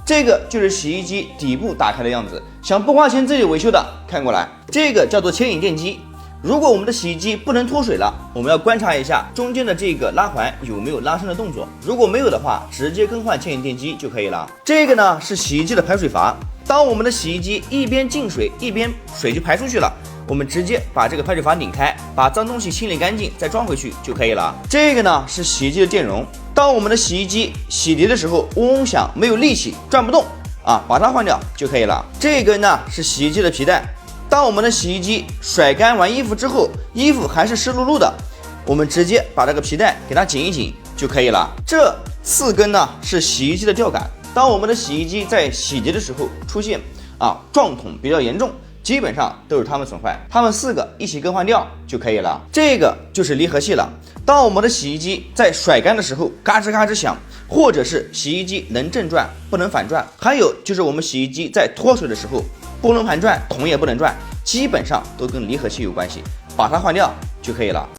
这个就是洗衣机底部打开的样子。想不花钱自己维修的，看过来，这个叫做牵引电机。如果我们的洗衣机不能脱水了，我们要观察一下中间的这个拉环有没有拉伸的动作。如果没有的话，直接更换牵引电机就可以了。这个呢是洗衣机的排水阀。当我们的洗衣机一边进水，一边水就排出去了，我们直接把这个排水阀拧开，把脏东西清理干净，再装回去就可以了。这个呢是洗衣机的电容。当我们的洗衣机洗涤的时候嗡嗡响，没有力气，转不动啊，把它换掉就可以了。这个呢是洗衣机的皮带。当我们的洗衣机甩干完衣服之后，衣服还是湿漉漉的，我们直接把这个皮带给它紧一紧就可以了。这4根呢是洗衣机的吊杆。当我们的洗衣机在洗涤的时候出现撞筒比较严重，基本上都是它们损坏，它们4个一起更换掉就可以了。这个就是离合器了。当我们的洗衣机在甩干的时候嘎吱嘎吱响，或者是洗衣机能正转不能反转，还有就是我们洗衣机在脱水的时候不能盘转，桶也不能转，基本上都跟离合器有关系，把它换掉就可以了。